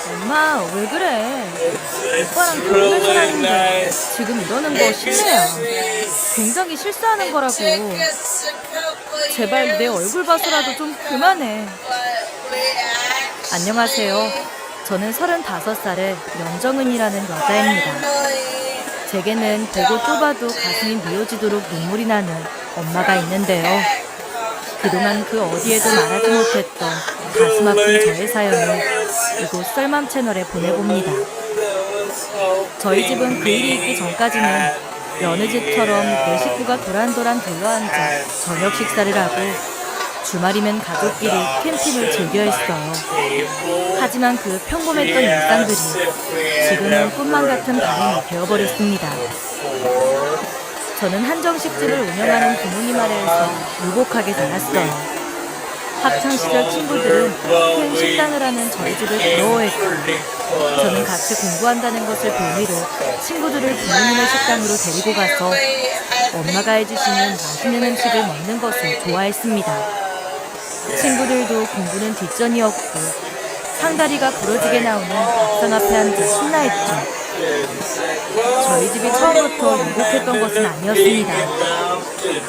엄마, 왜 그래? 오빠랑 결혼할 사람인데 지금 이러는 거 실례야. 굉장히 실수하는 거라고. 제발 내 얼굴 봐서라도 좀 그만해. 안녕하세요. 저는 35살의 연정은이라는 여자입니다. 제게는 보고 또 봐도 가슴이 미어지도록 눈물이 나는 엄마가 있는데요. 그동안 그 어디에도 말하지 못했던 가슴 아픈 저의 사연을 이곳 썰맘 채널에 보내봅니다. 저희 집은 그 일이 있기 전까지는 여느 집처럼 내 식구가 도란도란 둘러앉아 저녁 식사를 하고 주말이면 가족끼리 캠핑을 즐겨 했어요. 하지만 그 평범했던 일상들이 지금은 꿈만 같은 바람이 되어버렸습니다. 저는 한정식집을 운영하는 부모님 아래에서 유복하게 자랐어요. 학창시절 친구들은 큰 식당을 하는 저희 집을 부러워했고 저는 같이 공부한다는 것을 빌미로 친구들을 부모님의 식당으로 데리고 가서 엄마가 해주시는 맛있는 음식을 먹는 것을 좋아했습니다. 친구들도 공부는 뒷전이었고 상다리가 부러지게 나오는 밥상 앞에 앉아 신나했죠. 저희 집이 처음부터 유복했던 것은 아니었습니다.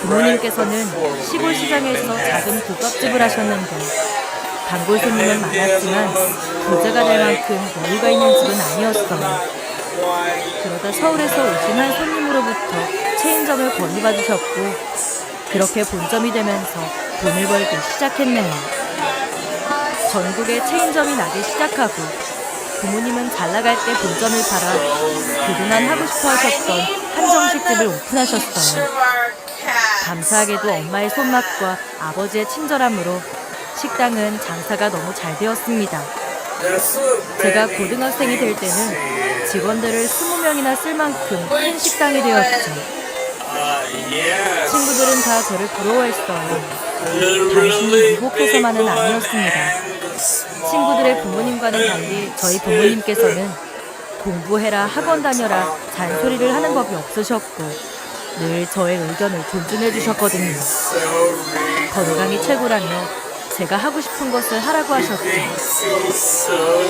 부모님께서는 시골 시장에서 작은 국밥집을 하셨는데 단골 손님은 많았지만 부자가 될 만큼 여유가 있는 집은 아니었어요. 그러다 서울에서 오신 한 손님으로부터 체인점을 권유받으셨고 그렇게 본점이 되면서 돈을 벌기 시작했네요. 전국에 체인점이 나기 시작하고 부모님은 잘 나갈 때 본점을 팔아 그동안 하고 싶어 하셨던 한정식집을 오픈하셨어요. 감사하게도 엄마의 손맛과 아버지의 친절함으로 식당은 장사가 너무 잘 되었습니다. 제가 고등학생이 될 때는 직원들을 20명이나 쓸 만큼 큰 식당이 되었죠. 친구들은 다 저를 부러워했어요. 단순히 유복해서만은 아니었습니다. 친구들의 부모님과는 달리 저희 부모님께서는 공부해라, 학원 다녀라 잔소리를 하는 법이 없으셨고 늘 저의 의견을 존중해 주셨거든요. 건강이 최고라며 제가 하고 싶은 것을 하라고 하셨죠.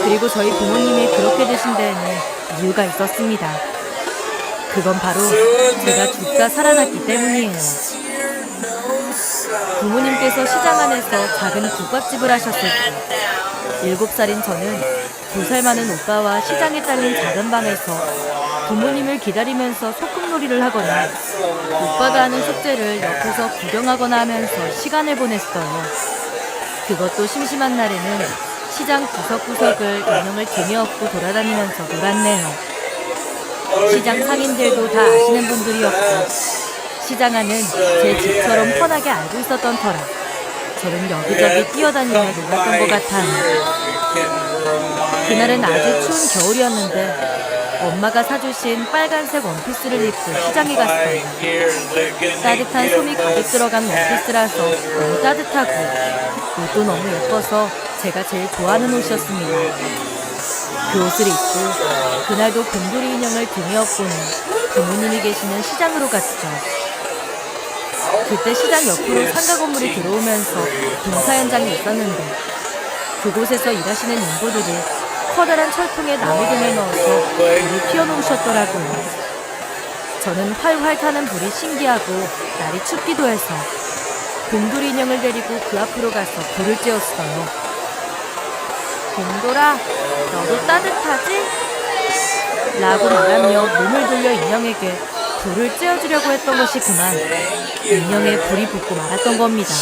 그리고 저희 부모님이 그렇게 되신 데에는 이유가 있었습니다. 그건 바로 제가 죽다 살아났기 때문이에요. 부모님께서 시장 안에서 작은 국밥집을 하셨을 때 7살인 저는 2살 많은 오빠와 시장에 딸린 작은 방에서 부모님을 기다리면서 소꿉놀이를 하거나 오빠가 하는 숙제를 옆에서 구경하거나 하면서 시간을 보냈어요. 그것도 심심한 날에는 시장 구석구석을 인형을 등에 업고 돌아다니면서 놀았네요. 시장 상인들도 다 아시는 분들이었고 시장 안은 제 집처럼 편하게 알고 있었던 터라 저는 여기저기 뛰어다니며 놀았던 것 같아요. 그날은 아주 추운 겨울이었는데 엄마가 사주신 빨간색 원피스를 입고 시장에 갔어요. 따뜻한 솜이 가득 들어간 원피스라서 너무 따뜻하고 옷도 너무 예뻐서 제가 제일 좋아하는 옷이었습니다. 그 옷을 입고 그날도 곰돌이 인형을 등에 업고는 부모님이 계시는 시장으로 갔죠. 그때 시장 옆으로 상가 건물이 들어오면서 공사 현장이 있었는데 그곳에서 일하시는 인부들이 커다란 철통에 나무 등을 넣어서 불을 피워놓으셨더라고요. 저는 활활 타는 불이 신기하고 날이 춥기도 해서 곰돌이 인형을 데리고 그 앞으로 가서 불을 쬐었어요. 곰돌아, 너도 따뜻하지? 라고 말하며 몸을 돌려 인형에게 불을 쬐어주려고 했던 것이 그만 인형에 불이 붙고 말았던 겁니다.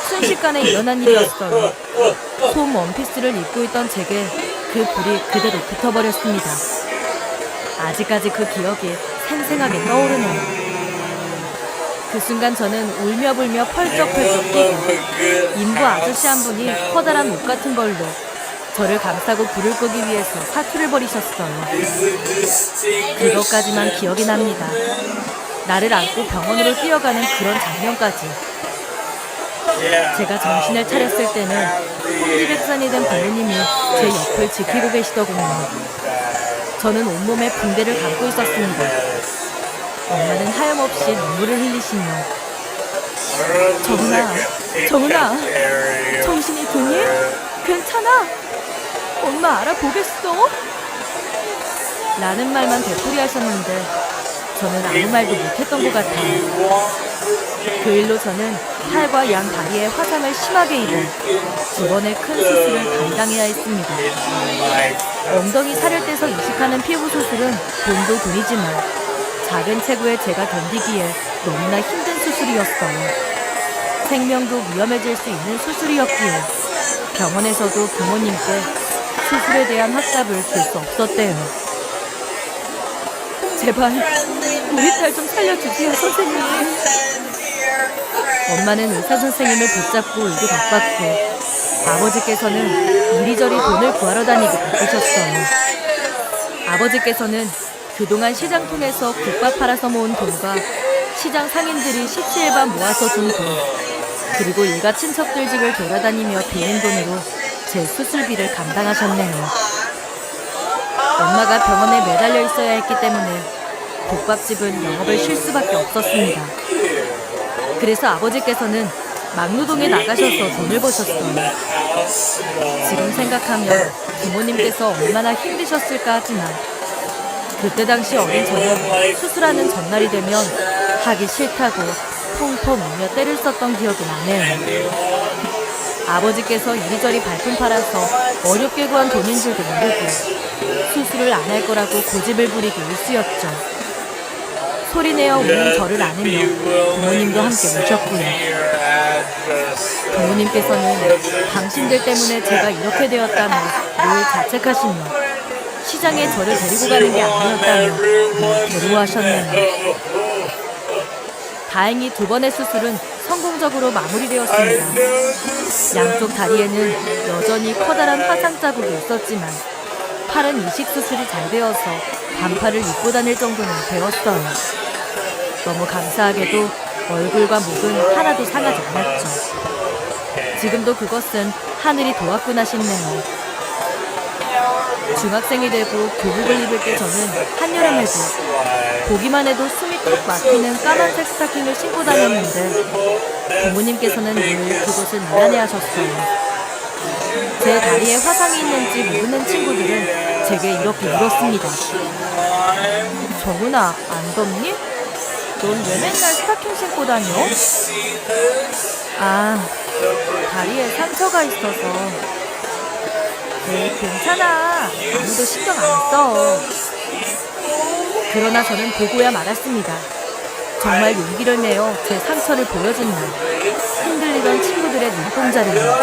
순식간에 일어난 일이었어요. 솜 원피스를 입고 있던 제게 그 불이 그대로 붙어버렸습니다. 아직까지 그 기억이 생생하게 떠오르네요. 그 순간 저는 울며불며 펄쩍펄쩍 뛰고 인부 아저씨 한 분이 커다란 옷 같은 걸로 저를 감싸고 불을 끄기 위해서 사투를 벌이셨어요. 그것까지만 기억이 납니다. 나를 안고 병원으로 뛰어가는 그런 장면까지. 제가 정신을 차렸을 때는 혼비백산이 된 부모님이 제 옆을 지키고 계시더군요. 저는 온몸에 붕대를 감고 있었습니다. 엄마는 하염없이 눈물을 흘리시며 정은아, 정은아, 정신이 드니? 괜찮아? 엄마 알아보겠어? 라는 말만 되풀이하셨는데 저는 아무 말도 못했던 것 같아요. 그 일로 저는 팔과 양 다리에 화상을 심하게 입어 2번의 큰 수술을 감당해야 했습니다. 엉덩이 살을 떼서 이식하는 피부 수술은 돈도 돈이지만 작은 체구에 제가 견디기에 너무나 힘든 수술이었어요. 생명도 위험해질 수 있는 수술이었기에 병원에서도 부모님께 수술에 대한 확답을 줄 수 없었대요. 제발 우리 딸 좀 살려주세요, 선생님. 엄마는 의사 선생님을 붙잡고 울고 바빴고 아버지께서는 이리저리 돈을 구하러 다니고 바쁘셨어요. 아버지께서는 그동안 시장 통해서 국밥 팔아서 모은 돈과 시장 상인들이 17반 모아서 준 돈, 그리고 일가 친척들 집을 돌아다니며 빌린 돈으로 제 수술비를 감당하셨네요. 엄마가 병원에 매달려 있어야 했기 때문에 국밥집은 영업을 쉴 수밖에 없었습니다. 그래서 아버지께서는 막노동에 나가셔서 돈을 버셨어요. 지금 생각하면 부모님께서 얼마나 힘드셨을까 하지만 그때 당시 어린 저는 수술하는 전날이 되면 하기 싫다고 펑펑 울며 때를 썼던 기억이 나네요. 아버지께서 이리저리 발품 팔아서 어렵게 구한 돈인 줄도 모르고 수술을 안 할 거라고 고집을 부리기 일쑤였죠. 소리내어 우는 저를 안으며 부모님도 함께 우셨고요. 부모님께서는 당신들 때문에 제가 이렇게 되었다며 늘 자책하시며 시장에 저를 데리고 가는 게 아니었다며 늘 괴로워하셨네요. 다행히 2번의 수술은 성공적으로 마무리되었습니다. 양쪽 다리에는 여전히 커다란 화상 자국이 있었지만 팔은 이식 수술이 잘 되어서 반팔을 입고 다닐 정도는 되었어요. 너무 감사하게도 얼굴과 목은 하나도 상하지 않았죠. 지금도 그것은 하늘이 도왔구나 싶네요. 중학생이 되고 교복을 입을 때 저는 한여름에도 보기만 해도 숨이 턱 막히는 까만색 스타킹을 신고 다녔는데 부모님께서는 늘 그것을 미안해하셨어요. 제 다리에 화상이 있는지 모르는 친구들은 제게 이렇게 물었습니다. 정은아, 안 덥니? 넌 왜 맨날 스타킹 신고 다녀? 아, 다리에 상처가 있어서. 네, 괜찮아. 아무도 신경 안 써. 그러나 저는 보고야 말았습니다. 정말 용기를 내어 제 상처를 보여준 날, 흔들리던 친구들의 눈동자를요.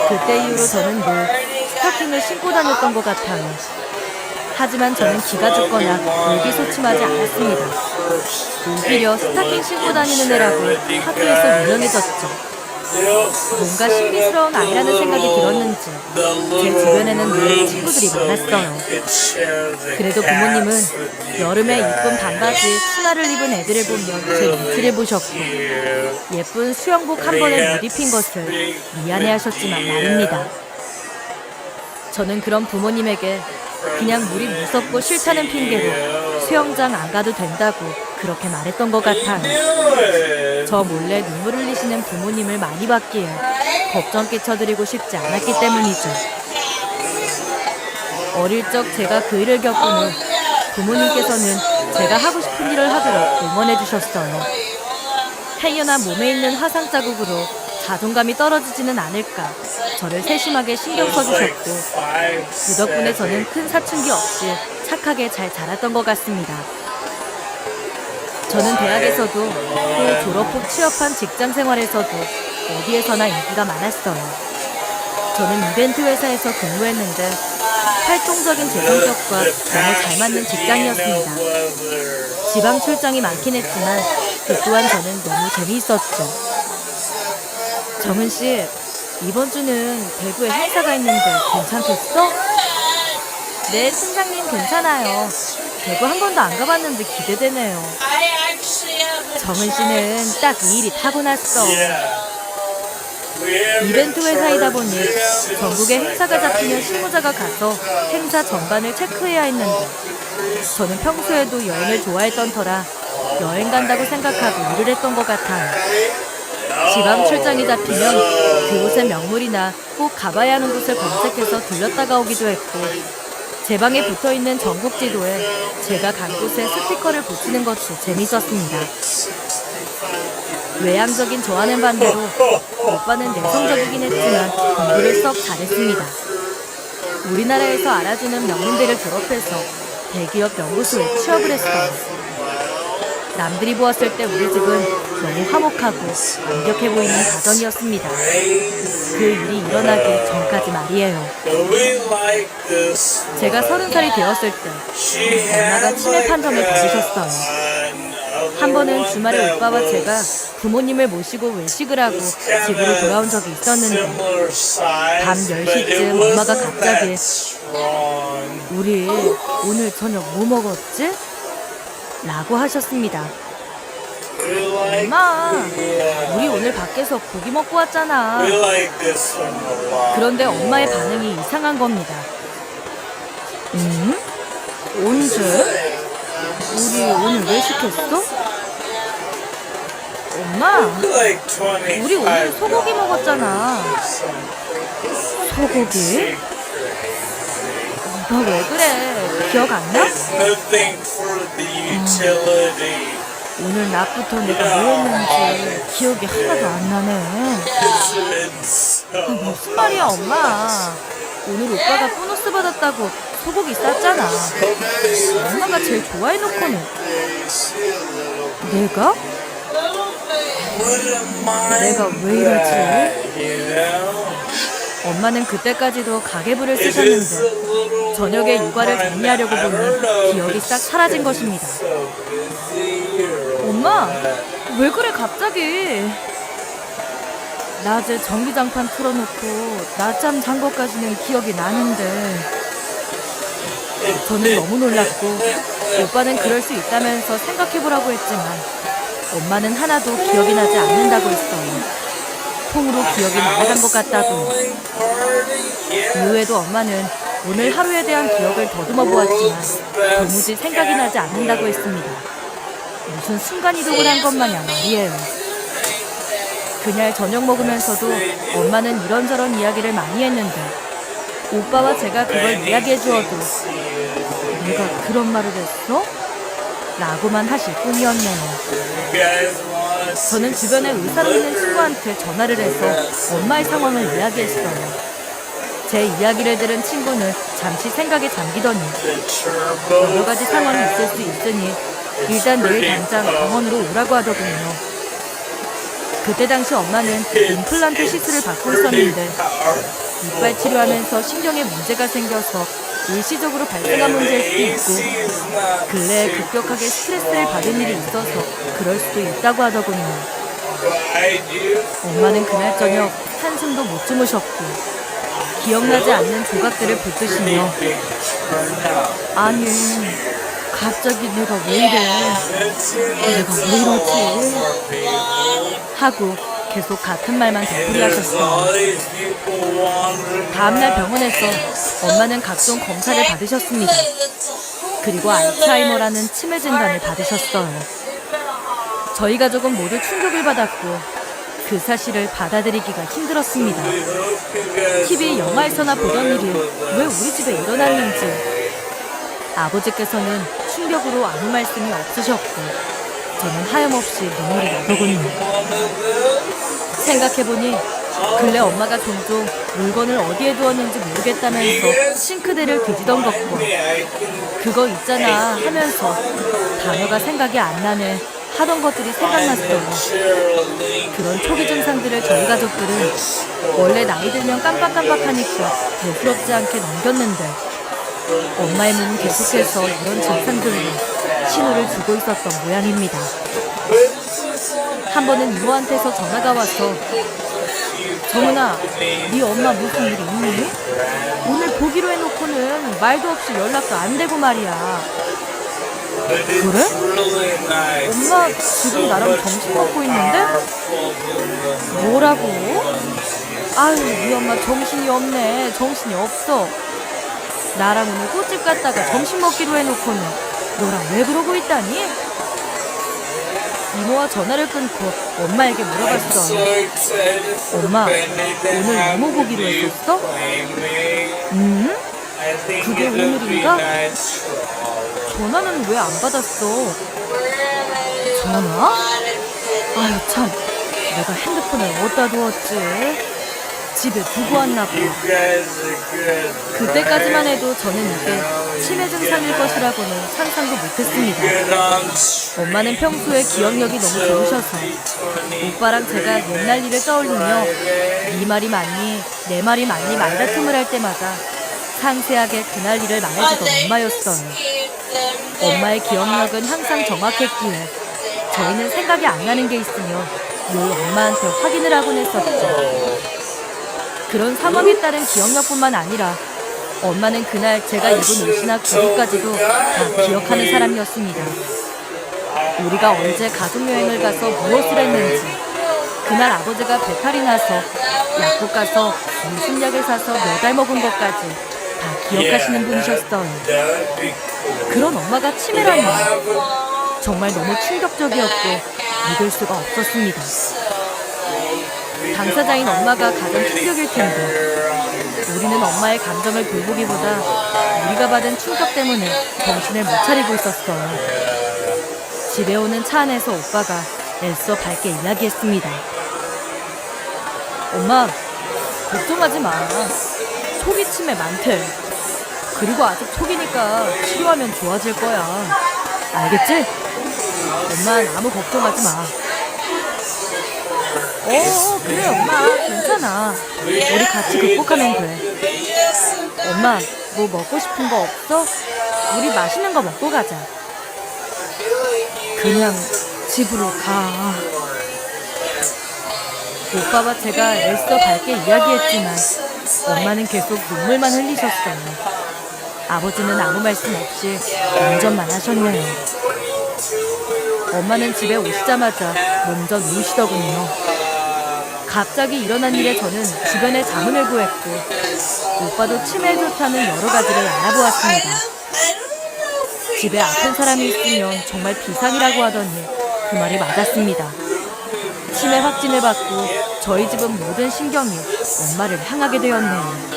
그때 이후로 저는 늘 스타킹을 신고 다녔던 것 같아요. 하지만 저는 기가 죽거나 의기소침하지 않았습니다. 오히려 스타킹 신고 다니는 애라고 학교에서 유명해졌죠. 뭔가 신비스러운 아이라는 생각이 들었는지 제 주변에는 늘 친구들이 많았어요. 그래도 부모님은 여름에 이쁜 반바지, 치마를 입은 애들을 보며 제 눈치를 보셨고 예쁜 수영복 한 번을 못 입힌 것을 미안해하셨지만 말입니다. 저는 그런 부모님에게 그냥 물이 무섭고 싫다는 핑계로 수영장 안 가도 된다고 그렇게 말했던 것 같아요. 저 몰래 눈물 흘리시는 부모님을 많이 봤기에 걱정 끼쳐드리고 싶지 않았기 때문이죠. 어릴 적 제가 그 일을 겪은 후 부모님께서는 제가 하고 싶은 일을 하도록 응원해 주셨어요. 행여나 몸에 있는 화상 자국으로 자존감이 떨어지지는 않을까 저를 세심하게 신경 써주셨고 그 덕분에 저는 큰 사춘기 없이 착하게 잘 자랐던 것 같습니다. 저는 대학에서도 또 졸업 후 취업한 직장 생활에서도 어디에서나 인기가 많았어요. 저는 이벤트 회사에서 근무했는데 활동적인 제 성격과 너무 잘 맞는 직장이었습니다. 지방 출장이 많긴 했지만 그 또한 저는 너무 재미있었죠. 정은 씨, 이번 주는 대구에 행사가 있는데 괜찮겠어? 네, 팀장님 괜찮아요. 대구 한 번도 안 가봤는데 기대되네요. 정은 씨는 딱 이 일이 타고났어. 이벤트 회사이다 보니 전국에 행사가 잡히면 실무자가 가서 행사 전반을 체크해야 했는데 저는 평소에도 여행을 좋아했던 터라 여행 간다고 생각하고 일을 했던 것 같아요. 지방 출장이 잡히면 그곳의 명물이나 꼭 가봐야 하는 곳을 검색해서 들렸다가 오기도 했고, 제 방에 붙어있는 전국 지도에 제가 간 곳에 스티커를 붙이는 것도 재밌었습니다. 외향적인 저와는 반대로 오빠는 내성적이긴 했지만 공부를 썩 잘했습니다. 우리나라에서 알아주는 명문대를 졸업해서 대기업 연구소에 취업을 했어요. 남들이 보았을 때 우리 집은 너무 화목하고 완벽해 보이는 가정이었습니다. 그 일이 일어나기 전까지 말이에요. 제가 30살이 되었을 때 엄마가 치매 판정을 받으셨어요. 한 번은 주말에 오빠와 제가 부모님을 모시고 외식을 하고 집으로 돌아온 적이 있었는데, 밤 10시쯤 엄마가 갑자기 우리 오늘 저녁 뭐 먹었지? 라고 하셨습니다. 엄마, 우리 오늘 밖에서 고기 먹고 왔잖아. 그런데 엄마의 반응이 이상한 겁니다. 언제? 우리 오늘 왜 시켰어? 엄마, 우리 오늘 소고기 먹었잖아. 소고기? 너 왜 그래? 기억 안 나? 오늘 낮부터 내가 뭐 했는지 기억이 하나도 안 나네. 무슨 말이야, 엄마. 오늘 오빠가 보너스 받았다고 소고기 쌌잖아. 엄마가 제일 좋아해놓고는. 내가? 내가 왜 이러지? 엄마는 그때까지도 가계부를 쓰셨는데 저녁에 육아를 정리하려고 보니 기억이 싹 사라진 것입니다. 엄마, 왜 그래 갑자기? 낮에 전기장판 틀어놓고 낮잠 잔 것까지는 기억이 나는데. 저는 너무 놀랐고 오빠는 그럴 수 있다면서 생각해보라고 했지만 엄마는 하나도 기억이 나지 않는다고 했어요. 통으로 기억이 날아간 것 같다고. 이후에도 엄마는 오늘 하루에 대한 기억을 더듬어 보았지만 도무지 생각이 나지 않는다고 했습니다. 무슨 순간이동을 한 것 마냥 말이에요. 그날 저녁 먹으면서도 엄마는 이런저런 이야기를 많이 했는데 오빠와 제가 그걸 이야기해 주어도 내가 그런 말을 했어? 라고만 하실 뿐이었네요. 저는 주변에 의사로 있는 친구한테 전화를 해서 엄마의 상황을 이야기했어요. 제 이야기를 들은 친구는 잠시 생각에 잠기더니 여러 가지 상황이 있을 수 있으니 일단 내일 당장 병원으로 오라고 하더군요. 그때 당시 엄마는 임플란트 시술을 받고 있었는데 이빨 치료하면서 신경에 문제가 생겨서 일시적으로 발생한 문제일 수도 있고 근래에 급격하게 스트레스를 받은 일이 있어서 그럴 수도 있다고 하더군요. 엄마는 그날 저녁 한숨도 못 주무셨고 기억나지 않는 조각들을 붙드시며 아니 갑자기 내가 왜 이래? 내가 왜 이러지? 하고 계속 같은 말만 되풀이하셨어요. 다음날 병원에서 엄마는 각종 검사를 받으셨습니다. 그리고 알츠하이머라는 치매 진단을 받으셨어요. 저희 가족은 모두 충격을 받았고 그 사실을 받아들이기가 힘들었습니다. TV 영화에서나 보던 일이 왜 우리 집에 일어났는지. 아버지께서는 충격으로 아무 말씀이 없으셨고 저는 하염없이 눈물이 나더군요. 생각해보니 근래 엄마가 종종 물건을 어디에 두었는지 모르겠다면서 싱크대를 뒤지던 것과 그거 있잖아 하면서 단어가 생각이 안 나네 하던 것들이 생각났어요. 그런 초기 증상들을 저희 가족들은 원래 나이 들면 깜빡깜빡하니까 대수롭지 않게 넘겼는데 엄마의 몸은 계속해서 이런 증상들로 신호를 주고 있었던 모양입니다. 한 번은 이모한테서 전화가 와서 정은아, 네 엄마 무슨 일이 있니? 오늘 보기로 해놓고는 말도 없이 연락도 안 되고 말이야. 그래? 엄마 지금 나랑 점심 먹고 있는데? 뭐라고? 아유, 네 엄마 정신이 없네. 정신이 없어. 나랑 오늘 꽃집 갔다가 점심 먹기로 해놓고는 너랑 왜 그러고 있다니? 이모와 전화를 끊고 엄마에게 물어봤어요. 엄마, 오늘 이모 보기로 했었어? 그게 오늘인가? 전화는 왜 안 받았어? 전화? 아유 참, 내가 핸드폰을 어디다 두었지? 집에 두고 왔나 봐. 그때까지만 해도 저는 이게 치매 증상일 것이라고는 상상도 못했습니다. 엄마는 평소에 기억력이 너무 좋으셔서 오빠랑 제가 옛날 일을 떠올리며 네 말이 맞니, 내 말이 맞니 말다툼을 할 때마다 상세하게 그날 일을 말해주던 엄마였어요. 엄마의 기억력은 항상 정확했기에 저희는 생각이 안 나는 게 있으며 늘 엄마한테 확인을 하곤 했었죠. 그런 상황에 따른 기억력뿐만 아니라 엄마는 그날 제가 입은 옷이나 구두까지도 다 기억하는 사람이었습니다. 우리가 언제 가족여행을 가서 무엇을 했는지, 그날 아버지가 배탈이 나서 약국 가서 무슨 약을 사서 몇 알 먹은 것까지 다 기억하시는 분이셨어요. 그런 엄마가 치매라니 정말 너무 충격적이었고 믿을 수가 없었습니다. 당사자인 엄마가 가장 충격일 텐데 우리는 엄마의 감정을 돌보기보다 우리가 받은 충격 때문에 정신을 못 차리고 있었어요. 집에 오는 차 안에서 오빠가 애써 밝게 이야기했습니다. 엄마, 걱정하지 마. 초기 치매 많대. 그리고 아직 초기니까 치료하면 좋아질 거야. 알겠지? 엄마는 아무 걱정하지 마. 그래 엄마, 괜찮아. 우리 같이 극복하면 돼. 엄마, 뭐 먹고 싶은 거 없어? 우리 맛있는 거 먹고 가자. 그냥 집으로 가. 오빠와 제가 애써 밝게 이야기했지만 엄마는 계속 눈물만 흘리셨어요. 아버지는 아무 말씀 없이 운전만 하셨네요. 엄마는 집에 오시자마자 먼저 누우시더군요. 갑자기 일어난 일에 저는 주변에 자문을 구했고 오빠도 치매에 좋다는 여러 가지를 알아보았습니다. 집에 아픈 사람이 있으면 정말 비상이라고 하더니 그 말이 맞았습니다. 치매 확진을 받고 저희 집은 모든 신경이 엄마를 향하게 되었네요.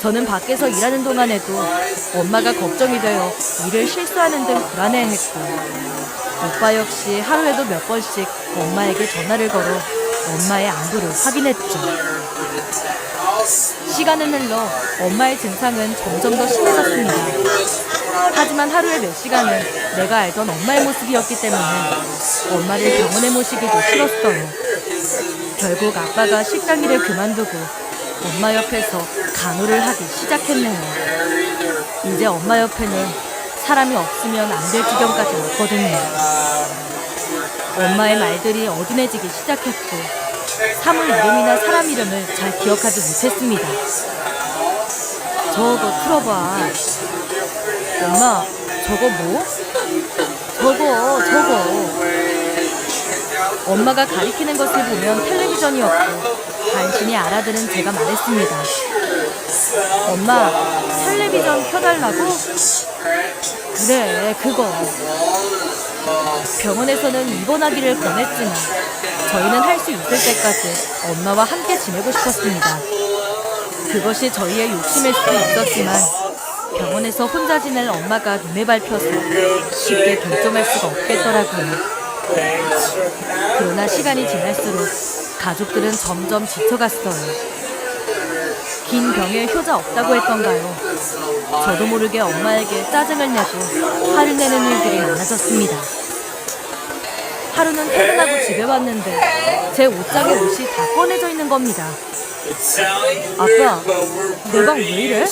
저는 밖에서 일하는 동안에도 엄마가 걱정이 되어 일을 실수하는 등 불안해했고 오빠 역시 하루에도 몇 번씩 엄마에게 전화를 걸어 엄마의 안부를 확인했죠. 시간은 흘러 엄마의 증상은 점점 더 심해졌습니다. 하지만 하루에 몇 시간은 내가 알던 엄마의 모습이었기 때문에 엄마를 병원에 모시기도 싫었어요. 결국 아빠가 식당 일을 그만두고 엄마 옆에서 간호를 하기 시작했네요. 이제 엄마 옆에는 사람이 없으면 안 될 지경까지 왔거든요. 엄마의 말들이 어둔해지기 시작했고 사물 이름이나 사람 이름을 잘 기억하지 못했습니다. 저거 틀어봐. 엄마, 저거 뭐? 저거. 엄마가 가리키는 것을 보면 텔레비전이었고 간신히 알아들은 제가 말했습니다. 엄마, 텔레비전 켜달라고? 그래, 그거. 병원에서는 입원하기를 권했지만 저희는 할 수 있을 때까지 엄마와 함께 지내고 싶었습니다. 그것이 저희의 욕심일 수도 있었지만 병원에서 혼자 지낼 엄마가 눈에 밟혀서 쉽게 결정할 수가 없겠더라고요. 그러나 시간이 지날수록 가족들은 점점 지쳐갔어요. 긴 병에 효자 없다고 했던가요. 저도 모르게 엄마에게 짜증을 내고 화를 내는 일들이 많아졌습니다. 하루는 퇴근하고 집에 왔는데 제 옷장에 옷이 다 꺼내져 있는 겁니다. 아빠, 내 방 왜 이래?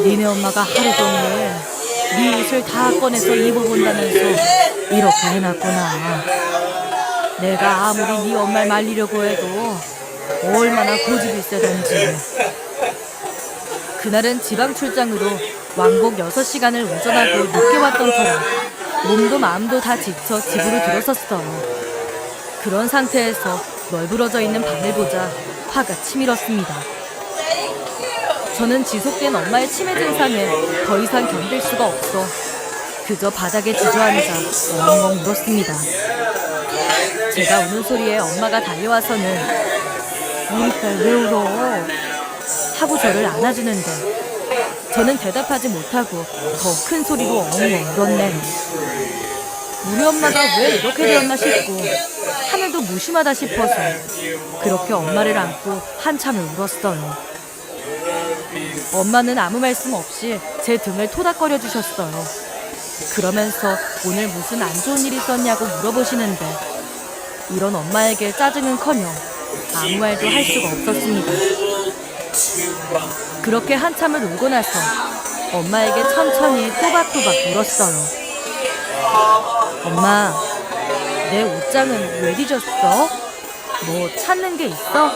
니네 엄마가 하루 종일 네 옷을 다 꺼내서 입어본다면서 이렇게 해놨구나. 내가 아무리 네 엄마를 말리려고 해도 얼마나 고집이 세던지. 그날은 지방 출장으로 왕복 6시간을 운전하고 늦게 왔던 터라 몸도 마음도 다 지쳐 집으로 들어섰어요. 그런 상태에서 널브러져 있는 방을 보자 화가 치밀었습니다. 저는 지속된 엄마의 치매 증상에 더 이상 견딜 수가 없어 그저 바닥에 주저앉아 엉엉 울었습니다. 제가 우는 소리에 엄마가 달려와서는 우리 딸 왜 울어? 하고 저를 안아주는데 저는 대답하지 못하고 더 큰 소리로 엉엉 울었네요. 우리 엄마가 왜 이렇게 되었나 싶고 하늘도 무심하다 싶어서 그렇게 엄마를 안고 한참을 울었어요. 엄마는 아무 말씀 없이 제 등을 토닥거려 주셨어요. 그러면서 오늘 무슨 안 좋은 일 있었냐고 물어보시는데 이런 엄마에게 짜증은커녕 아무 말도 할 수가 없었습니다. 그렇게 한참을 울고 나서 엄마에게 천천히 또박또박 물었어요. 엄마, 내 옷장은 왜 뒤졌어? 뭐 찾는 게 있어?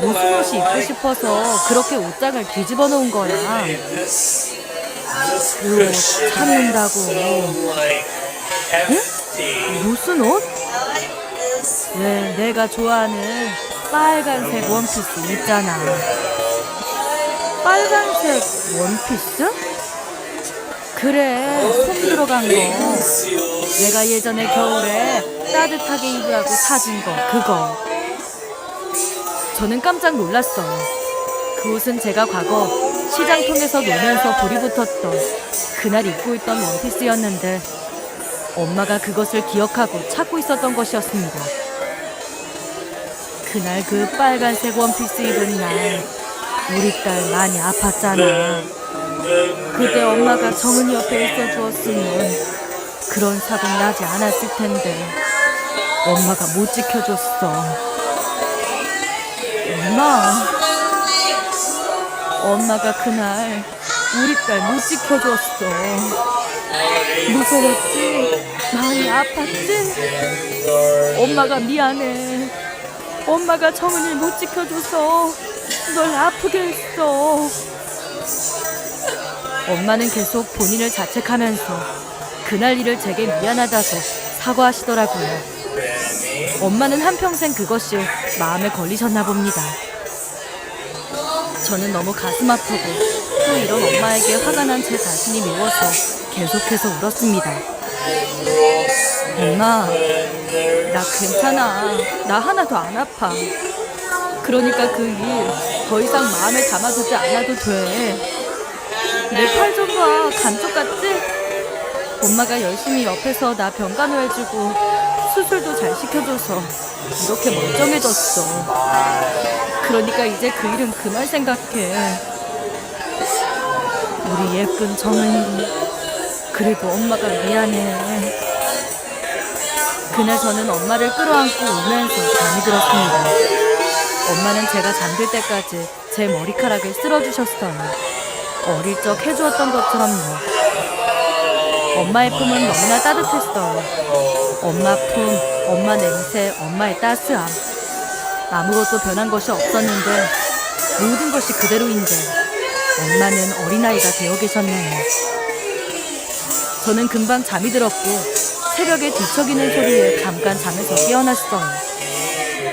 무슨 옷이 입고 싶어서 그렇게 옷장을 뒤집어 놓은 거야. 그 옷 찾는다고. 응? 무슨 옷? 왜 내가 좋아하는 빨간색 원피스 있잖아. 빨간색 원피스? 그래, 솜 들어간 거. 내가 예전에 겨울에 따뜻하게 입으라고 사준 거, 그거. 저는 깜짝 놀랐어요. 그 옷은 제가 과거 시장통에서 놀면서 불이 붙었던 그날 입고 있던 원피스였는데 엄마가 그것을 기억하고 찾고 있었던 것이었습니다. 그날 그 빨간색 원피스 입은 날 우리 딸 많이 아팠잖아. 그때 엄마가 정은이 옆에 있어 주었으면 그런 사고는 나지 않았을 텐데 엄마가 못 지켜줬어. 엄마가 그날 우리 딸 못 지켜줬어. 무서웠지? 많이 아팠지? 엄마가 미안해. 엄마가 정은이를 못 지켜줘서 널 아프게 했어. 엄마는 계속 본인을 자책하면서 그날 일을 제게 미안하다고 사과하시더라고요. 엄마는 한평생 그것이 마음에 걸리셨나 봅니다. 저는 너무 가슴 아프고 또 이런 엄마에게 화가 난 제 자신이 미워서 계속해서 울었습니다. 엄마, 나 괜찮아. 나 하나도 안 아파. 그러니까 그 일 더 이상 마음에 담아두지 않아도 돼. 내 팔 좀 봐. 감쪽 같지? 엄마가 열심히 옆에서 나 병간호해주고 수술도 잘 시켜줘서 이렇게 멀쩡해졌어. 그러니까 이제 그 일은 그만 생각해. 우리 예쁜 정은이, 그래도 엄마가 미안해. 그날 저는 엄마를 끌어안고 울면서 잠이 들었습니다. 엄마는 제가 잠들 때까지 제 머리카락을 쓸어주셨어요. 어릴 적 해주었던 것처럼요. 엄마의 품은 너무나 따뜻했어요. 엄마 품, 엄마 냄새, 엄마의 따스함. 아무것도 변한 것이 없었는데 모든 것이 그대로인데 엄마는 어린아이가 되어 계셨네요. 저는 금방 잠이 들었고 새벽에 뒤척이는 소리에 잠깐 잠에서 깨어났어요.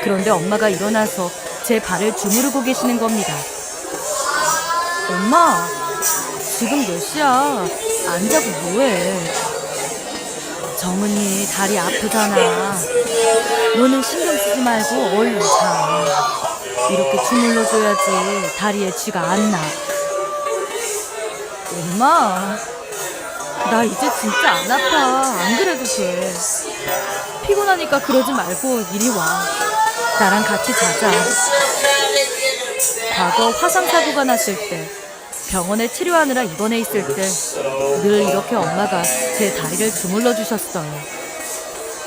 그런데 엄마가 일어나서 제 발을 주무르고 계시는 겁니다. 엄마, 지금 몇 시야? 안 자고 뭐해? 정은이 다리 아프잖아. 너는 신경 쓰지 말고 얼른 자. 이렇게 주물러줘야지 다리에 쥐가 안 나. 엄마, 나 이제 진짜 안 아파. 안 그래도 돼. 피곤하니까 그러지 말고 이리 와. 나랑 같이 자자. 과거 화상사고가 났을 때 병원에 치료하느라 입원해 있을 때 늘 이렇게 엄마가 제 다리를 주물러 주셨어요.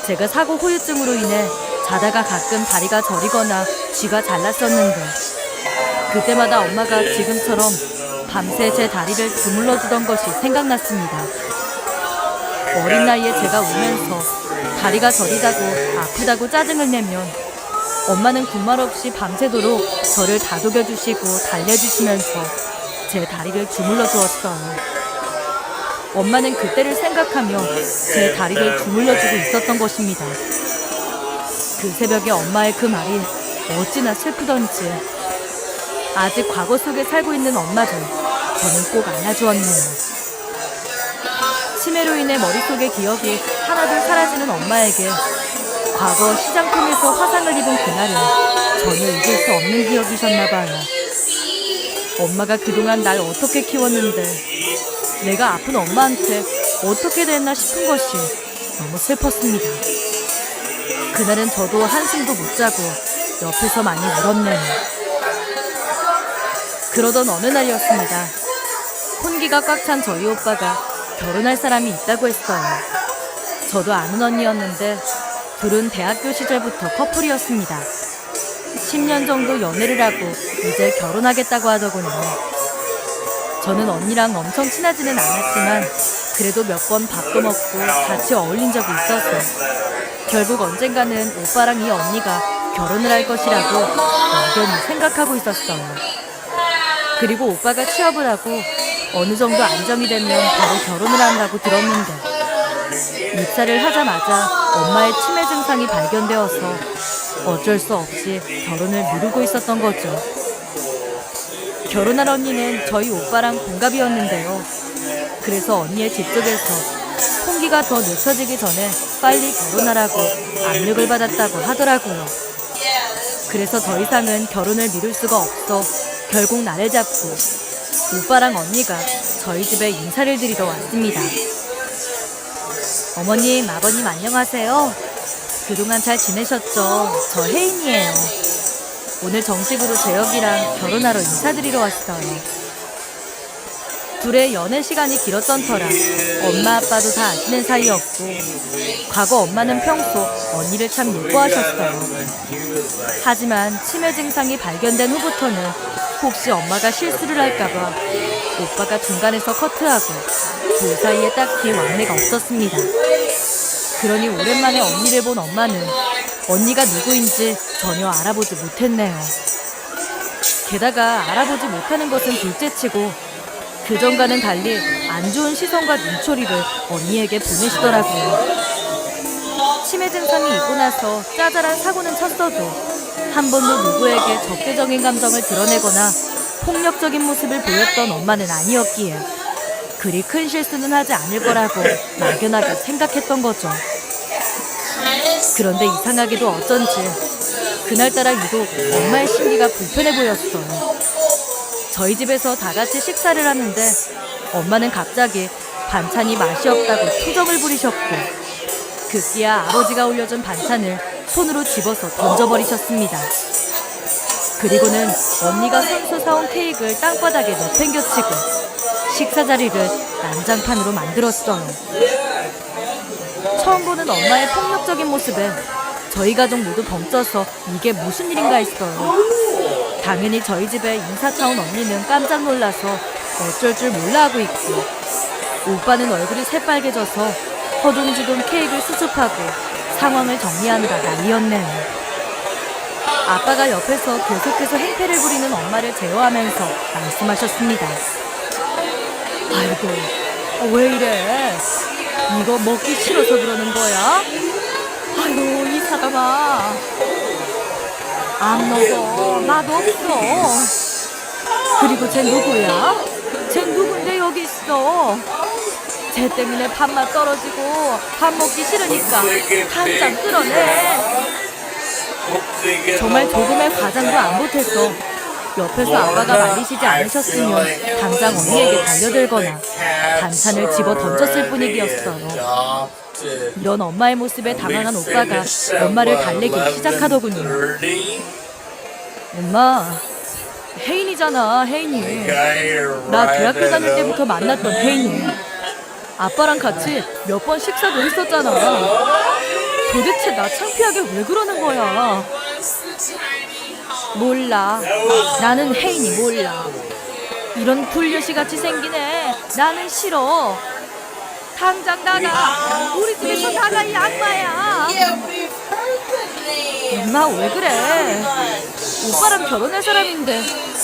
제가 사고 후유증으로 인해 자다가 가끔 다리가 저리거나 쥐가 잘났었는데 그때마다 엄마가 지금처럼 밤새 제 다리를 주물러 주던 것이 생각났습니다. 어린 나이에 제가 울면서 다리가 저리다고 아프다고 짜증을 내면 엄마는 군말 없이 밤새도록 저를 다독여주시고 달래주시면서 제 다리를 주물러 주었어요. 엄마는 그때를 생각하며 제 다리를 주물러주고 있었던 것입니다. 그 새벽에 엄마의 그 말이 어찌나 슬프던지 아직 과거 속에 살고 있는 엄마를 저는 꼭 안아주었네요. 치매 치매로 인해 머릿속의 기억이 하나둘 사라지는 엄마에게 과거 시장통에서 화상을 입은 그날은 전혀 잊을 수 없는 기억이셨나 봐요. 엄마가 그동안 날 어떻게 키웠는데 내가 아픈 엄마한테 어떻게 됐나 싶은 것이 너무 슬펐습니다. 그날은 저도 한숨도 못 자고 옆에서 많이 울었네요. 그러던 어느 날이었습니다. 혼기가 꽉 찬 저희 오빠가 결혼할 사람이 있다고 했어요. 저도 아는 언니였는데 둘은 대학교 시절부터 커플이었습니다. 10년 정도 연애를 하고 이제 결혼하겠다고 하더군요. 저는 언니랑 엄청 친하지는 않았지만 그래도 몇 번 밥도 먹고 같이 어울린 적이 있어서 결국 언젠가는 오빠랑 이 언니가 결혼을 할 것이라고 막연히 생각하고 있었어요. 그리고 오빠가 취업을 하고 어느 정도 안정이 되면 바로 결혼을 한다고 들었는데 입사를 하자마자 엄마의 치매 증상이 발견되어서 어쩔 수 없이 결혼을 미루고 있었던 거죠. 결혼할 언니는 저희 오빠랑 동갑이었는데요. 그래서 언니의 집 쪽에서 홍기가 더 늦춰지기 전에 빨리 결혼하라고 압력을 받았다고 하더라고요. 그래서 더 이상은 결혼을 미룰 수가 없어 결국 날을 잡고 오빠랑 언니가 저희 집에 인사를 드리러 왔습니다. 어머님, 아버님 안녕하세요. 그동안 잘 지내셨죠? 저 혜인이에요. 오늘 정식으로 재혁이랑 결혼하러 인사드리러 왔어요. 둘의 연애 시간이 길었던 터라 엄마 아빠도 다 아시는 사이였고 과거 엄마는 평소 언니를 참 예뻐하셨어요. 하지만 치매 증상이 발견된 후부터는 혹시 엄마가 실수를 할까봐 오빠가 중간에서 커트하고 둘 사이에 딱히 왕래가 없었습니다. 그러니 오랜만에 언니를 본 엄마는 언니가 누구인지 전혀 알아보지 못했네요. 게다가 알아보지 못하는 것은 둘째치고 그전과는 달리 안 좋은 시선과 눈초리를 언니에게 보내시더라고요. 치매 증상이 있고 나서 짜잘한 사고는 쳤어도 한 번도 누구에게 적대적인 감정을 드러내거나 폭력적인 모습을 보였던 엄마는 아니었기에 그리 큰 실수는 하지 않을 거라고 막연하게 생각했던 거죠. 그런데 이상하게도 어쩐지 그날따라 유독 엄마의 심기가 불편해 보였어요. 저희 집에서 다 같이 식사를 하는데 엄마는 갑자기 반찬이 맛이 없다고 투정을 부리셨고 급기야 아버지가 올려준 반찬을 손으로 집어서 던져버리셨습니다. 그리고는 언니가 손수 사온 케이크를 땅바닥에 내팽겨치고 식사 자리를 난장판으로 만들었어요. 처음 보는 엄마의 폭력적인 모습에 저희 가족 모두 벙쪄서 이게 무슨 일인가 했어요. 당연히 저희 집에 인사차 온 언니는 깜짝 놀라서 어쩔 줄 몰라 하고 있고 오빠는 얼굴이 새빨개져서 허둥지둥 케이크를 수습하고 상황을 정리하느라 난리였네요. 아빠가 옆에서 계속해서 행패를 부리는 엄마를 제어하면서 말씀하셨습니다. 아이고, 왜 이래? 이거 먹기 싫어서 그러는 거야? 아이고, 이 사람아. 안 먹어. 맛 없어. 그리고 쟤 누구야? 쟤 누군데 여기 있어? 쟤 때문에 밥맛 떨어지고 밥 먹기 싫으니까 당장 끌어내. 정말 조금의 과장도 안 보태서 옆에서 아빠가 말리시지 않으셨으면 당장 언니에게 달려들거나 반찬을 집어 던졌을 분위기였어요. 이런 엄마의 모습에 당황한 오빠가 엄마를 달래기 시작하더군요. 엄마, 혜인이잖아, 혜인이. 나 대학교 다닐 때부터 만났던 혜인이. 아빠랑 같이 몇 번 식사도 했었잖아. 도대체 나 창피하게 왜 그러는 거야? 몰라. 나는 혜인이 몰라. 이런 불려시같이 생긴 애 나는 싫어. 당장 나가. 우리 집에서 나가, 이 악마야. 엄마 왜 그래? 오빠랑 결혼할 사람인데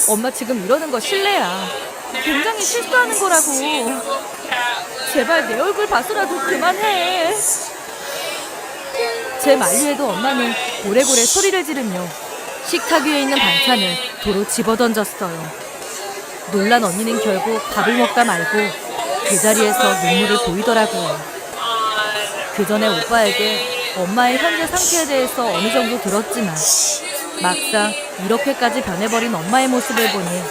엄마 지금 이러는 거 실례야. 굉장히 실수하는 거라고. 제발 내 얼굴 봐서라도 그만해. 제 만류에도 엄마는 고래고래 소리를 지르며 식탁 위에 있는 반찬을 도로 집어던졌어요. 놀란 언니는 결국 밥을 먹다 말고 그 자리에서 눈물을 보이더라고요. 그 전에 오빠에게 엄마의 현재 상태에 대해서 어느 정도 들었지만 막상 이렇게까지 변해버린 엄마의 모습을 보니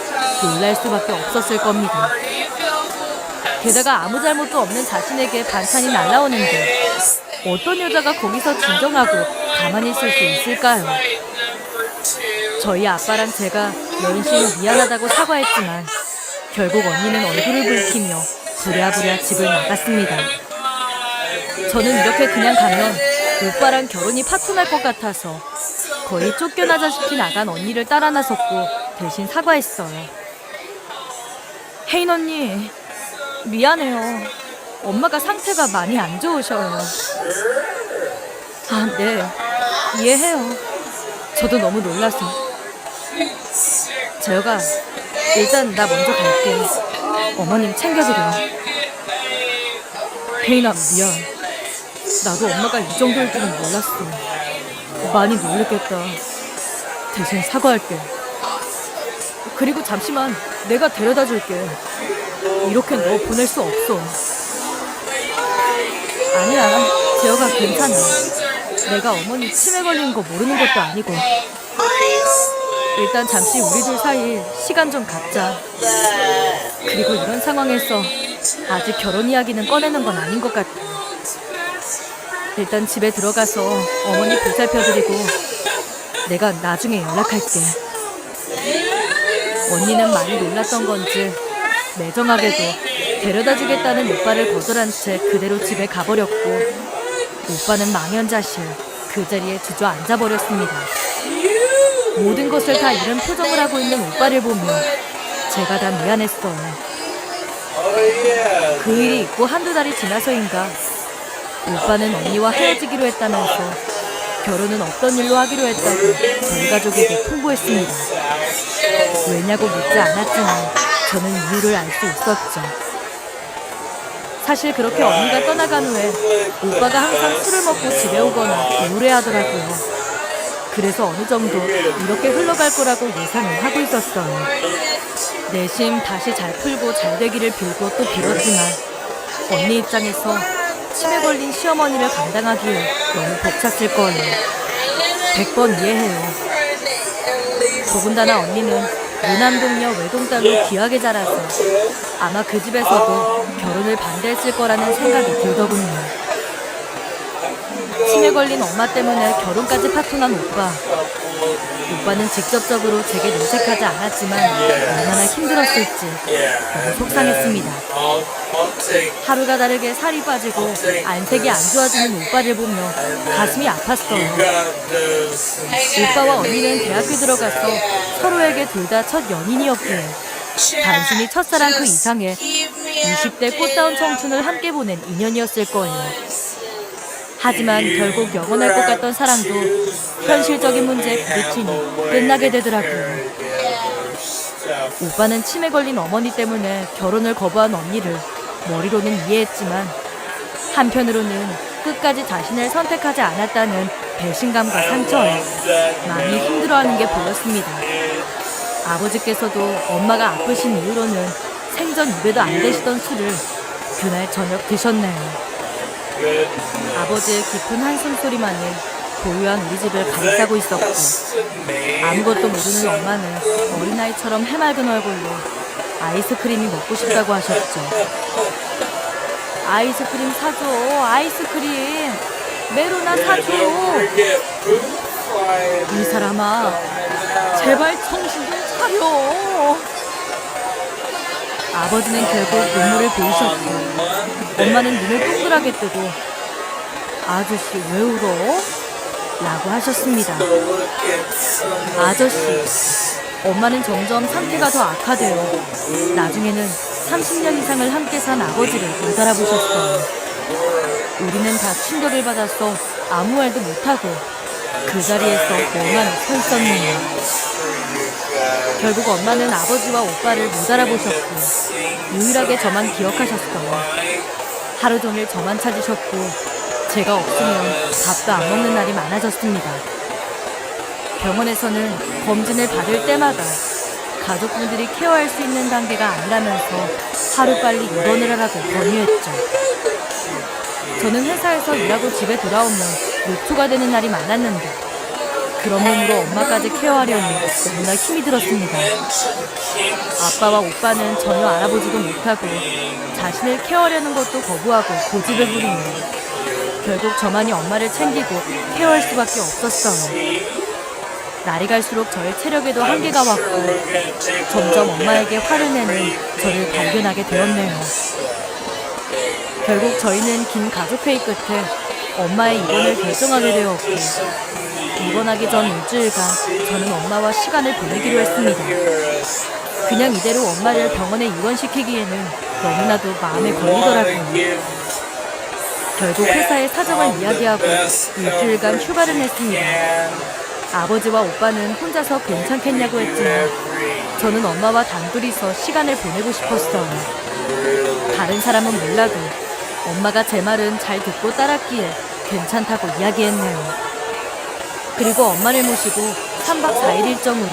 놀랄 수밖에 없었을 겁니다. 게다가 아무 잘못도 없는 자신에게 반찬이 날라오는데 어떤 여자가 거기서 진정하고 가만히 있을 수 있을까요? 저희 아빠랑 제가 열심히 미안하다고 사과했지만 결국 언니는 얼굴을 붉히며 부랴부랴 집을 나갔습니다. 저는 이렇게 그냥 가면 오빠랑 결혼이 파토날 것 같아서 거의 쫓겨나자시피 나간 언니를 따라 나섰고 대신 사과했어요. 혜인 언니, 미안해요. 엄마가 상태가 많이 안 좋으셔요. 아, 네. 이해해요. 저도 너무 놀라서. 재혁아, 일단 나 먼저 갈게. 어머님 챙겨드려. 혜인아, 미안. 나도 엄마가 이 정도일 줄은 몰랐어. 많이 놀랬겠다. 대신 사과할게. 그리고 잠시만 내가 데려다 줄게. 이렇게 너 보낼 수 없어. 아니야, 재혁아 괜찮아. 내가 어머니 치매 걸린 거 모르는 것도 아니고. 일단 잠시 우리 둘 사이 시간 좀 갖자. 그리고 이런 상황에서 아직 결혼 이야기는 꺼내는 건 아닌 것 같아. 일단 집에 들어가서 어머니 보살펴드리고 내가 나중에 연락할게. 언니는 많이 놀랐던 건지 매정하게도 데려다주겠다는 오빠를 거절한 채 그대로 집에 가버렸고 오빠는 망연자실 그 자리에 주저앉아버렸습니다. 모든 것을 다 잃은 표정을 하고 있는 오빠를 보며 제가 다 미안했어요. 그 일이 있고 한두 달이 지나서인가 오빠는 언니와 헤어지기로 했다면서 결혼은 없던 일로 하기로 했다고 저희 가족에게 통보했습니다. 왜냐고 묻지 않았지만 저는 이유를 알 수 있었죠. 사실 그렇게 언니가 떠나간 후에 오빠가 항상 술을 먹고 집에 오거나 우울해하더라고요. 그래서 어느 정도 이렇게 흘러갈 거라고 예상을 하고 있었어요. 내심 다시 잘 풀고 잘 되기를 빌고 또 빌었지만 언니 입장에서 치매 걸린 시어머니를 감당하기에 너무 벅찼을 거예요. 100번 이해해요. 더군다나 언니는 무남동녀 외동딸로 귀하게 자라서 아마 그 집에서도 결혼을 반대했을 거라는 생각이 들더군요. 치매 걸린 엄마 때문에 결혼까지 파토난 오빠. 오빠는 직접적으로 제게 내색하지 않았지만 얼마나 힘들었을지 너무 속상했습니다. 하루가 다르게 살이 빠지고 안색이 안 좋아지는 오빠를 보며 가슴이 아팠어요. 오빠와 언니는 대학교 들어가서 서로에게 둘 다 첫 연인이었기에 단순히 첫사랑 그 이상의 20대 꽃다운 청춘을 함께 보낸 인연이었을 거예요. 하지만 결국 영원할 것 같던 사랑도 현실적인 문제에 부딪히니 끝나게 되더라고요. 오빠는 치매 걸린 어머니 때문에 결혼을 거부한 언니를 머리로는 이해했지만 한편으로는 끝까지 자신을 선택하지 않았다는 배신감과 상처에 많이 힘들어하는 게 보였습니다. 아버지께서도 엄마가 아프신 이후로는 생전 입에도 안 대시던 술을 그날 저녁 드셨네요. 아버지의 깊은 한숨소리만이 고요한 우리 집을 감싸고 있었고 아무것도 모르는 엄마는 어린아이처럼 해맑은 얼굴로 아이스크림이 먹고 싶다고 하셨죠. 아이스크림 사줘. 아이스크림. 메로나 사줘. 이 사람아, 제발 정신 좀 차려. 아버지는 결국 눈물을 보이셨고 엄마는 눈을 동그랗게 뜨고 아저씨 왜 울어? 라고 하셨습니다. 아저씨, 엄마는 점점 상태가 더 악화되어 나중에는 30년 이상을 함께 산 아버지를 못 알아보셨어요. 우리는 다 충격을 받아서 아무 말도 못하고 그 자리에서 멍하니 서 있었네요. 결국 엄마는 아버지와 오빠를 못 알아보셨고 유일하게 저만 기억하셨어요. 하루 종일 저만 찾으셨고 제가 없으면 밥도 안 먹는 날이 많아졌습니다. 병원에서는 검진을 받을 때마다 가족분들이 케어할 수 있는 단계가 아니라면서 하루빨리 입원을 하라고 권유했죠. 저는 회사에서 일하고 집에 돌아오면 녹초가 되는 날이 많았는데 그런 몸으로 엄마까지 케어하려니 너무나 힘이 들었습니다. 아빠와 오빠는 전혀 알아보지도 못하고 자신을 케어하려는 것도 거부하고 고집을 부리니 결국 저만이 엄마를 챙기고 케어할 수밖에 없었어요. 날이 갈수록 저의 체력에도 한계가 왔고 점점 엄마에게 화를 내는 저를 발견하게 되었네요. 결국 저희는 긴 가족회의 끝에 엄마의 입원을 결정하게 되었고 입원하기 전 일주일간 저는 엄마와 시간을 보내기로 했습니다. 그냥 이대로 엄마를 병원에 입원시키기에는 너무나도 마음에 걸리더라고요. 결국 회사에 사정을 이야기하고 일주일간 휴가를 냈습니다. 아버지와 오빠는 혼자서 괜찮겠냐고 했지만 저는 엄마와 단둘이서 시간을 보내고 싶었어요. 다른 사람은 몰라도 엄마가 제 말은 잘 듣고 따랐기에 괜찮다고 이야기했네요. 그리고 엄마를 모시고 3박 4일 일정으로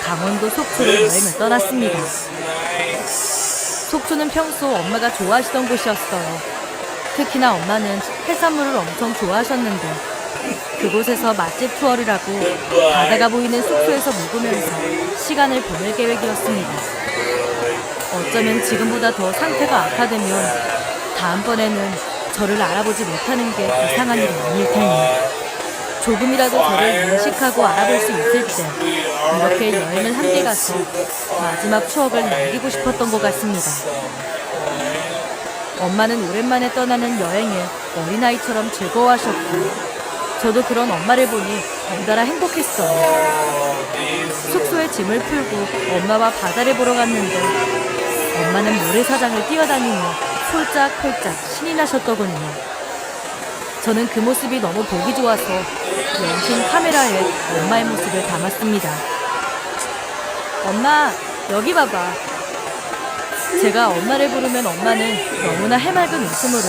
강원도 속초로 여행을 떠났습니다. 속초는 평소 엄마가 좋아하시던 곳이었어요. 특히나 엄마는 해산물을 엄청 좋아하셨는데 그곳에서 맛집 투어를 하고 바다가 보이는 숙소에서 묵으면서 시간을 보낼 계획이었습니다. 어쩌면 지금보다 더 상태가 악화되면 다음번에는 저를 알아보지 못하는 게 이상한 일이 아닐 테니 조금이라도 저를 인식하고 알아볼 수 있을 때 이렇게 여행을 함께 가서 마지막 추억을 남기고 싶었던 것 같습니다. 엄마는 오랜만에 떠나는 여행에 어린아이처럼 즐거워하셨고 저도 그런 엄마를 보니 덩달아 행복했어요. 숙소에 짐을 풀고 엄마와 바다를 보러 갔는데 엄마는 모래사장을 뛰어다니며 폴짝폴짝 신이 나셨더군요. 저는 그 모습이 너무 보기 좋아서 연신 카메라에 엄마의 모습을 담았습니다. 엄마, 여기 봐봐. 제가 엄마를 부르면 엄마는 너무나 해맑은 웃음으로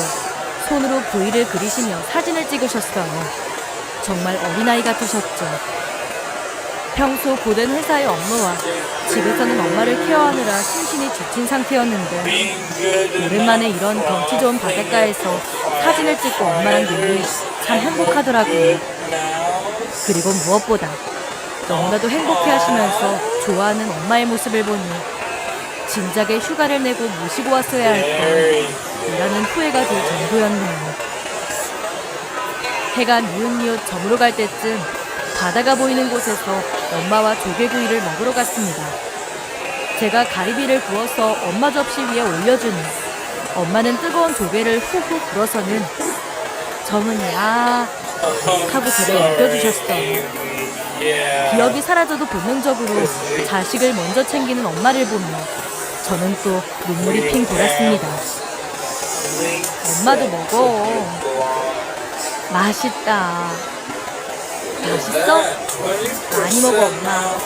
손으로 V를 그리시며 사진을 찍으셨어요. 정말 어린아이 같으셨죠. 평소 고된 회사의 업무와 집에서는 엄마를 케어하느라 심신이 지친 상태였는데 오랜만에 이런 경치 좋은 바닷가에서 사진을 찍고 엄마랑 놀기 참 행복하더라고요. 그리고 무엇보다 너무나도 행복해하시면서 좋아하는 엄마의 모습을 보니 진작에 휴가를 내고 모시고 왔어야 할 걸 이라는 후회가 들 정도였네요. 해가 니웃니웃 저물어 갈 때쯤 바다가 보이는 곳에서 엄마와 조개구이를 먹으러 갔습니다. 제가 가리비를 구워서 엄마 접시 위에 올려주니 엄마는 뜨거운 조개를 후후 불어서는 정은이야 하고 저를 먹여주셨어요. 기억이 사라져도 본능적으로 자식을 먼저 챙기는 엄마를 보며 저는 또 눈물이 핑 돌았습니다. 엄마도 먹어. 맛있다. 맛있어? 많이 먹어 엄마.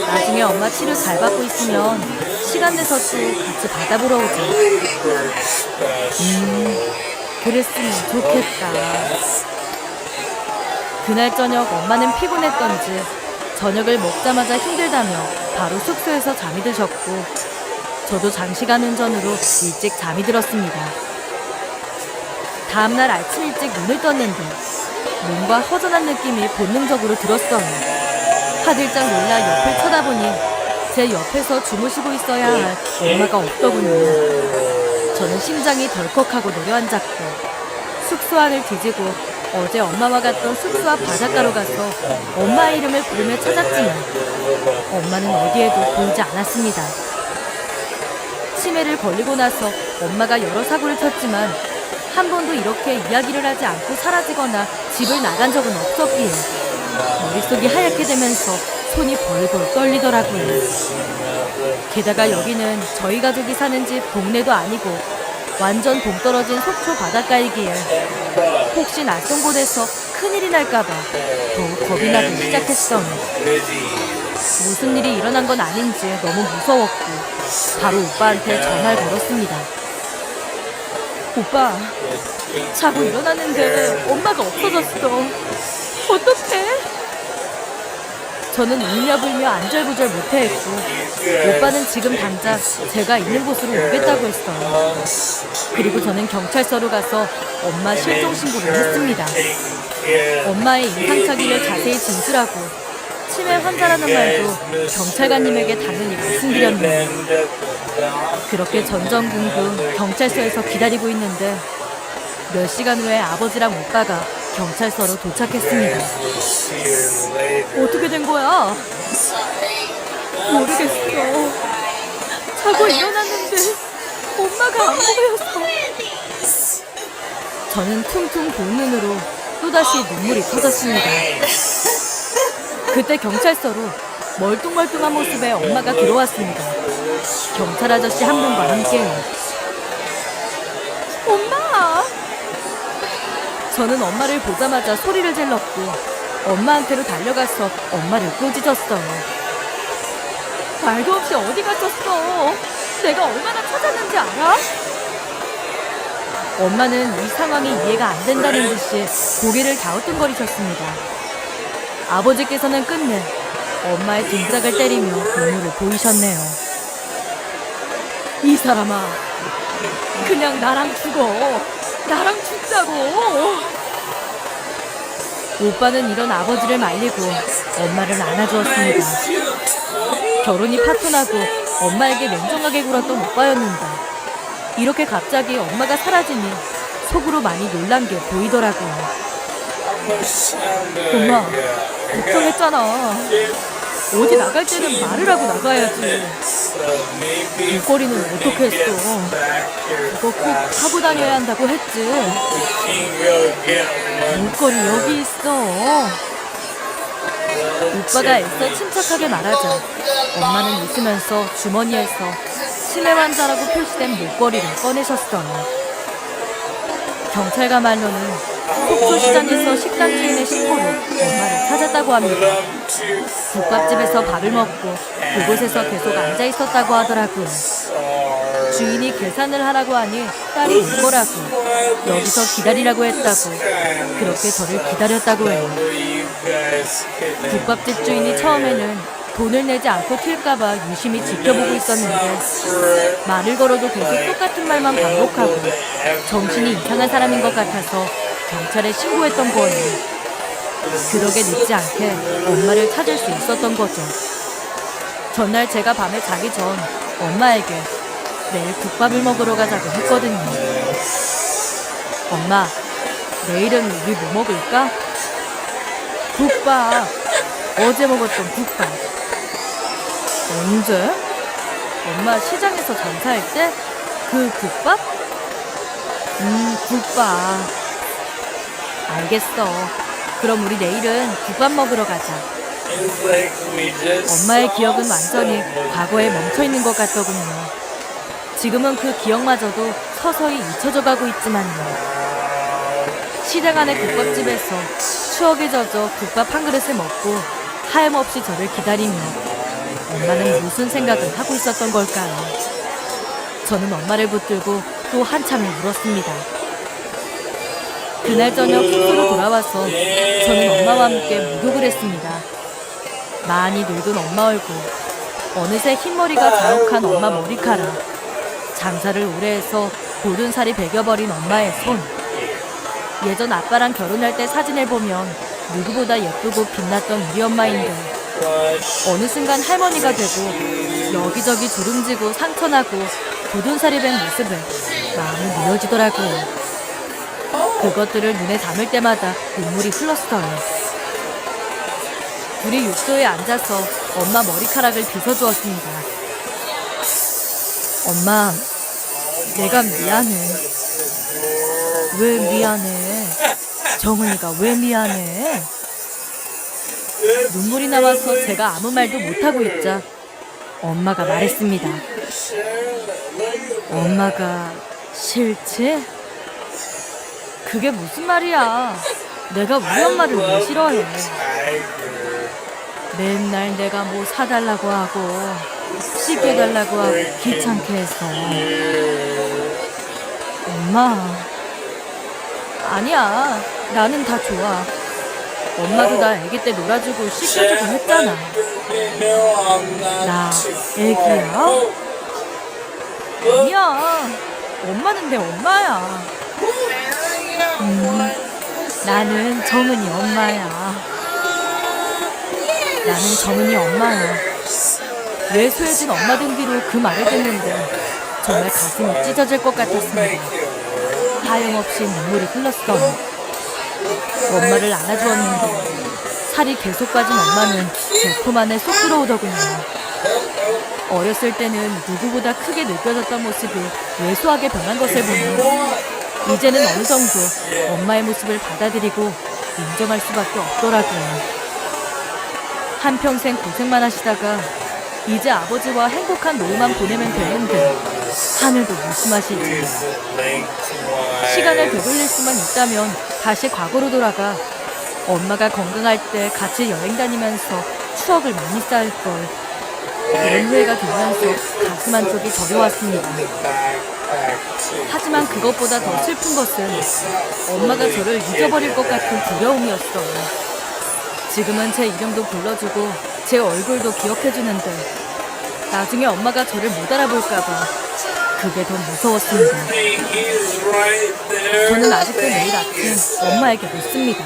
나중에 엄마 치료 잘 받고 있으면 시간 내서 또 같이 바다 보러 오자. 그랬으면 좋겠다. 그날 저녁 엄마는 피곤했던지 저녁을 먹자마자 힘들다며 바로 숙소에서 잠이 드셨고 저도 장시간 운전으로 일찍 잠이 들었습니다. 다음날 아침 일찍 눈을 떴는데 뭔가 허전한 느낌이 본능적으로 들었어요. 화들짝 놀라 옆을 쳐다보니 제 옆에서 주무시고 있어야 할 엄마가 없더군요. 저는 심장이 덜컥하고 내려앉았고 숙소 안을 뒤지고 어제 엄마와 갔던 숙소 앞 바닷가로 가서 엄마의 이름을 부르며 찾았지만 엄마는 어디에도 보이지 않았습니다. 치매를 걸리고 나서 엄마가 여러 사고를 쳤지만 한 번도 이렇게 이야기를 하지 않고 사라지거나 집을 나간 적은 없었기에 머릿속이 하얗게 되면서 손이 벌벌 떨리더라고요. 게다가 여기는 저희 가족이 사는 집 동네도 아니고 완전 동떨어진 속초 바닷가이기에 혹시 낯선 곳에서 큰일이 날까봐 더욱 겁이 나기 시작했어요. 무슨 일이 일어난 건 아닌지 너무 무서웠고 바로 오빠한테 전화를 걸었습니다. 오빠, 자고 일어났는데 엄마가 없어졌어. 어떡해? 저는 울며불며 안절부절 못해했고 오빠는 지금 당장 제가 있는 곳으로 오겠다고 했어요. 그리고 저는 경찰서로 가서 엄마 실종 신고를 했습니다. 엄마의 인상착의를 자세히 진술하고 치매 환자라는 말도 경찰관님에게 당연히 말씀드렸네요. 그렇게 전전긍긍 경찰서에서 기다리고 있는데 몇 시간 후에 아버지랑 오빠가 경찰서로 도착했습니다. 어떻게 된 거야? 모르겠어. 자고 일어났는데 엄마가 안 보여서. 저는 퉁퉁 본 눈으로 또다시 눈물이 터졌습니다. 그때 경찰서로 멀뚱멀뚱한 모습의 엄마가 들어왔습니다. 경찰 아저씨 한 분과 함께요. 엄마! 저는 엄마를 보자마자 소리를 질렀고 엄마한테로 달려가서 엄마를 꼬집었어요. 말도 없이 어디 갔었어? 내가 얼마나 찾았는지 알아? 엄마는 이 상황이 이해가 안 된다는 듯이 고개를 갸우뚱거리셨습니다. 아버지께서는 끝내 엄마의 등짝을 때리며 눈물을 보이셨네요. 이 사람아, 그냥 나랑 죽어. 나랑 죽자고. 오빠는 이런 아버지를 말리고 엄마를 안아주었습니다. 결혼이 파토나고 엄마에게 냉정하게 굴었던 오빠였는데 이렇게 갑자기 엄마가 사라지니 속으로 많이 놀란 게 보이더라고요. 엄마, 걱정했잖아. 어디 나갈 때는 말을 하고 나가야지. 목걸이는 어떻게 했어? 그거 꼭 하고 다녀야 한다고 했지. 목걸이 여기 있어. 오빠가 애써 침착하게 말하자 엄마는 웃으면서 주머니에서 치매 환자라고 표시된 목걸이를 꺼내셨어요. 경찰관 말로는 속초시장에서 식당 주인의 신고로 엄마를 찾았다고 합니다. 국밥집에서 밥을 먹고 그곳에서 계속 앉아 있었다고 하더라고요. 주인이 계산을 하라고 하니 딸이 울 거라고 여기서 기다리라고 했다고 그렇게 저를 기다렸다고 해요. 국밥집 주인이 처음에는 돈을 내지 않고 튈까봐 유심히 지켜보고 있었는데 말을 걸어도 계속 똑같은 말만 반복하고 정신이 이상한 사람인 것 같아서 경찰에 신고했던 거예요. 그러게 늦지 않게 엄마를 찾을 수 있었던 거죠. 전날 제가 밤에 자기 전 엄마에게 내일 국밥을 먹으러 가자고 했거든요. 엄마, 내일은 우리 뭐 먹을까? 국밥. 어제 먹었던 국밥. 언제? 엄마 시장에서 장사할 때? 그 국밥? 국밥. 알겠어. 그럼 우리 내일은 국밥 먹으러 가자. 엄마의 기억은 완전히 과거에 멈춰있는 것 같더군요. 지금은 그 기억마저도 서서히 잊혀져 가고 있지만요. 시장 안의 국밥집에서 추억에 젖어 국밥 한 그릇을 먹고 하염없이 저를 기다리며 엄마는 무슨 생각을 하고 있었던 걸까요? 저는 엄마를 붙들고 또 한참을 울었습니다. 그날 저녁 숙소로 돌아와서 저는 엄마와 함께 목욕을 했습니다. 많이 늙은 엄마 얼굴, 어느새 흰머리가 자욱한 엄마 머리카락, 장사를 오래 해서 고든 살이 배겨버린 엄마의 손. 예전 아빠랑 결혼할 때 사진을 보면 누구보다 예쁘고 빛났던 우리 엄마인데 어느 순간 할머니가 되고 여기저기 주름지고 상처나고 고든 살이 된 모습에 마음이 무너지더라고요. 그것들을 눈에 담을 때마다 눈물이 흘렀어요. 우리 육소에 앉아서 엄마 머리카락을 빗어주었습니다. 엄마, 내가 미안해. 왜 미안해? 정은이가 왜 미안해? 눈물이 나와서 제가 아무 말도 못하고 있자 엄마가 말했습니다. 엄마가 싫지? 그게 무슨 말이야? 내가 우리 엄마를 왜 싫어해? 맨날 내가 뭐 사달라고 하고 씻겨달라고 하고 귀찮게 해서. 엄마, 아니야. 나는 다 좋아. 엄마도 나 아기 때 놀아주고 씻겨주고 했잖아. 나 애기야? 아니야. 엄마는 내 엄마야. 나는 정은이 엄마야. 나는 정은이 엄마야. 외소해진 엄마 등 뒤로 그 말을 듣는데 정말 가슴이 찢어질 것 같았습니다. 하염없이 눈물이 흘렀어. 엄마를 안아주었는데 살이 계속 빠진 엄마는 제 품 안에 쏙 들어오더군요. 어렸을 때는 누구보다 크게 느껴졌던 모습이 왜소하게 변한 것을 보니 이제는 어느 정도 엄마의 모습을 받아들이고 인정할 수밖에 없더라고요. 한평생 고생만 하시다가 이제 아버지와 행복한 노후만 보내면 되는데 하늘도 무심하시지. 시간을 되돌릴 수만 있다면 다시 과거로 돌아가 엄마가 건강할 때 같이 여행 다니면서 추억을 많이 쌓을걸. 그런 후회가 들면서 가슴 한쪽이 저려왔습니다. 하지만 그것보다 더 슬픈 것은 엄마가 저를 잊어버릴 것 같은 두려움이었어요. 지금은 제 이름도 불러주고 제 얼굴도 기억해주는데 나중에 엄마가 저를 못 알아볼까봐 그게 더 무서웠습니다. 저는 아직도 매일 아침 엄마에게 묻습니다.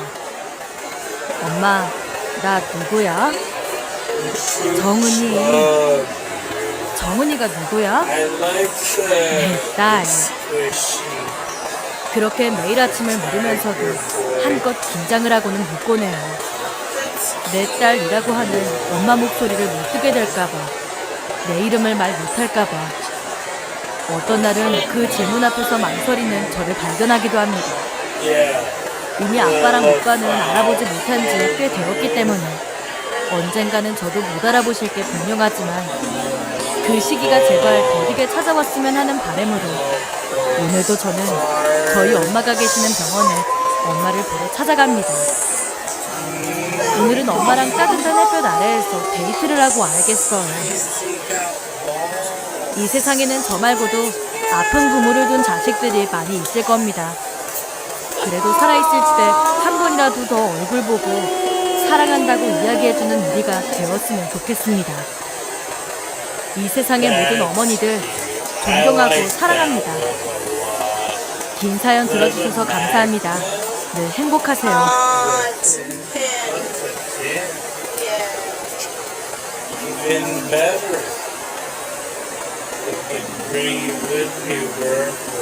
엄마, 나 누구야? 정은이. 정은이가 누구야? 내 딸. 그렇게 매일 아침을 물으면서도 한껏 긴장을 하고는 묻곤 해요. 내 딸이라고 하는 엄마 목소리를 못 듣게 될까봐, 내 이름을 말 못할까봐, 어떤 날은 그 질문 앞에서 망설이는 저를 발견하기도 합니다. 이미 아빠랑 오빠는 알아보지 못한 지 꽤 되었기 때문에 언젠가는 저도 못 알아보실 게 분명하지만 그 시기가 제발 더디게 찾아왔으면 하는 바람으로 오늘도 저는 저희 엄마가 계시는 병원에 엄마를 보러 찾아갑니다. 오늘은 엄마랑 따뜻한 햇볕 아래에서 데이트를 하고 와야겠어요. 이 세상에는 저 말고도 아픈 부모를 둔 자식들이 많이 있을 겁니다. 그래도 살아있을 때 한 번이라도 더 얼굴 보고 사랑한다고 이야기해주는 우리가 되었으면 좋겠습니다. 이 세상의 모든 어머니들 존경하고 사랑합니다. 긴 사연 들어주셔서 감사합니다. 늘 행복하세요. Even better. I can bring you with me, girl.